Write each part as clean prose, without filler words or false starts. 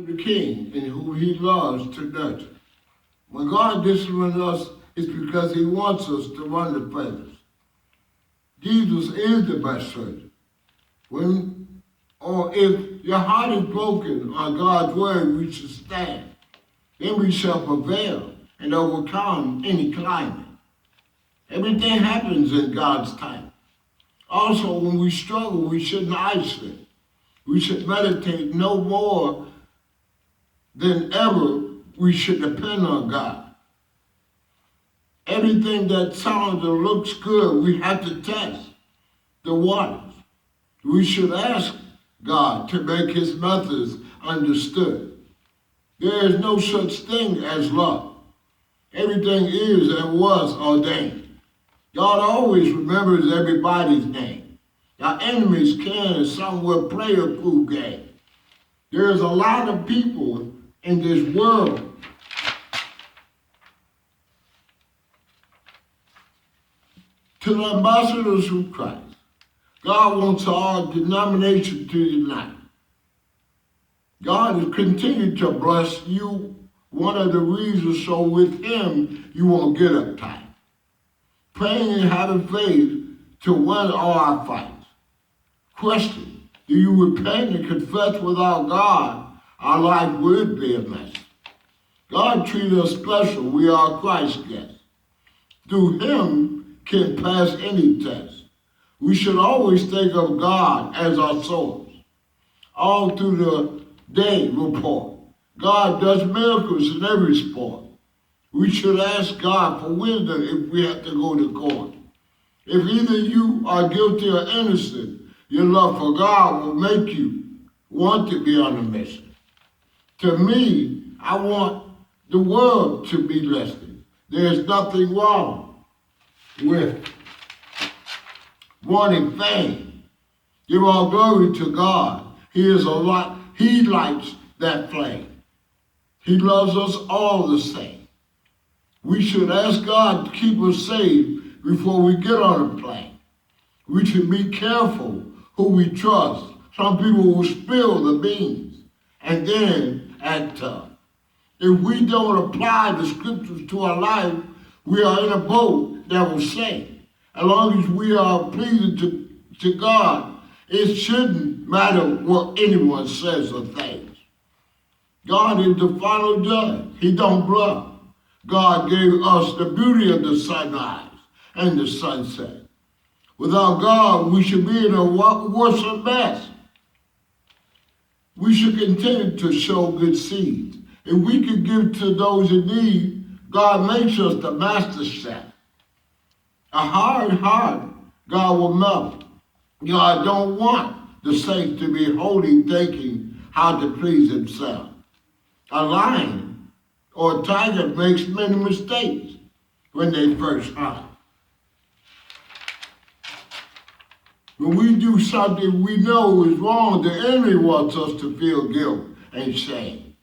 the King and who he loves to nurture. When God disciplines us, it's because he wants us to run the furthest. Jesus is the best surgeon. If your heart is broken on God's word, we should stand. Then we shall prevail and overcome any climate. Everything happens in God's time. Also, when we struggle, we shouldn't isolate. We should meditate no more than ever. We should depend on God. Everything that sounds or looks good, we have to test the waters. We should ask God to make his methods understood. There is no such thing as luck. Everything is and was ordained. God always remembers everybody's name. Our enemies can somewhat play a cool game. There's a lot of people in this world to the ambassadors of Christ. God wants our denomination to unite. God has continued to bless you. One of the reasons, so with him, you won't get uptight. Praying and having faith to win all our fights. Question, do you repent and confess without God? Our life would be a mess. God treated us special. We are Christ's guests. Through him can pass any test. We should always think of God as our source. All through the day report. God does miracles in every sport. We should ask God for wisdom if we have to go to court. If either you are guilty or innocent, your love for God will make you want to be on a mission. To me, I want the world to be listening. There's nothing wrong with wanting fame. Give all glory to God. He lights that flame. He loves us all the same. We should ask God to keep us safe before we get on a plane. We should be careful who we trust. Some people will spill the beans and then act tough. If we don't apply the scriptures to our life, we are in a boat that will sink. As long as we are pleasing to God, it shouldn't matter what anyone says or thinks. God is the final judge. He don't bluff. God gave us the beauty of the sunrise and the sunset. Without God, we should be in a worse mess. We should continue to show good seeds. If we could give to those in need, God makes us the master chef. A hard heart, God will melt. God don't want the saints to be holy, thinking how to please himself. A lion or a tiger makes many mistakes when they first hunt. When we do something we know is wrong, the enemy wants us to feel guilt and shame.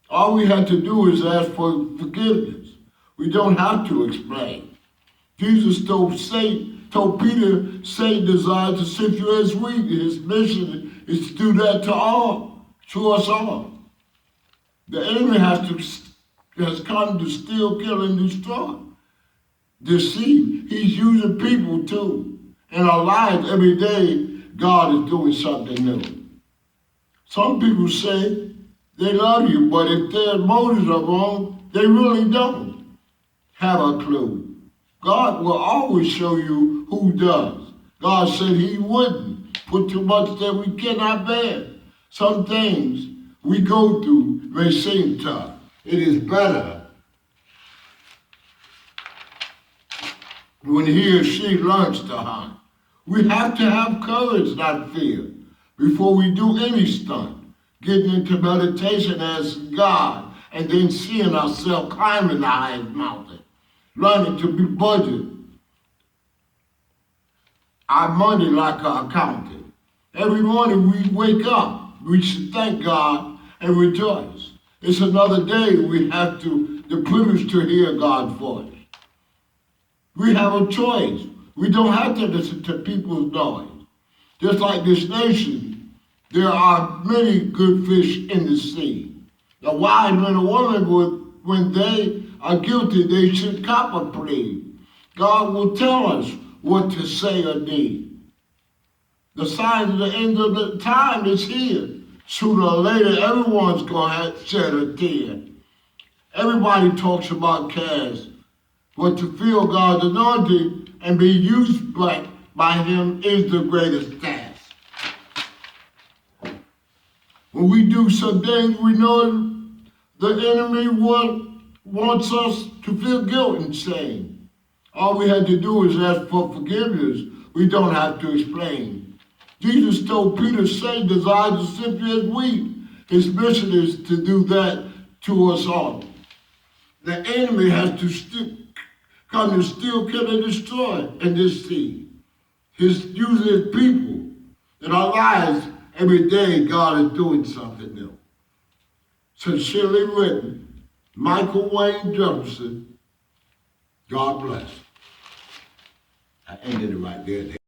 All we have to do is ask for forgiveness. We don't have to explain. Jesus told Peter, Satan desires to sift you as wheat. His mission is to do that to us all. The enemy has come to steal, kill, and destroy. Deceive. He's using people too. In our lives every day, God is doing something new. Some people say they love you, but if their motives are wrong, they really don't have a clue. God will always show you who does. God said he wouldn't put too much that we cannot bear. Some things we go through may seem tough. It is better when he or she learns to hunt. We have to have courage, not fear, before we do any stunt. Getting into meditation as God, and then seeing ourselves climbing the highest mountain. Learning to be budget our money like our accountant. Every morning we wake up, we should thank God and rejoice. It's another day we have the privilege to hear God's voice. We have a choice. We don't have to listen to people's noise. Just like this nation There are many good fish in the sea. The wise men and women, when they are guilty, they should cop a plea. God will tell us what to say or do. The sign of the end of the time is here. Sooner or later, everyone's going to shed a tear. Everybody talks about cash, but to feel God's anointing and be used by Him is the greatest task. When we do some things, we know the enemy wants us to feel guilt and shame. All we had to do is ask for forgiveness. We don't have to explain. Jesus told Peter, Satan desires to sift you as wheat. His mission is to do that to us all. The enemy has to come to steal, kill, and destroy in this seed. He's using his people in our lives. Every day, God is doing something new. Sincerely written, Michael Wayne Jefferson. God bless. I ended it right there.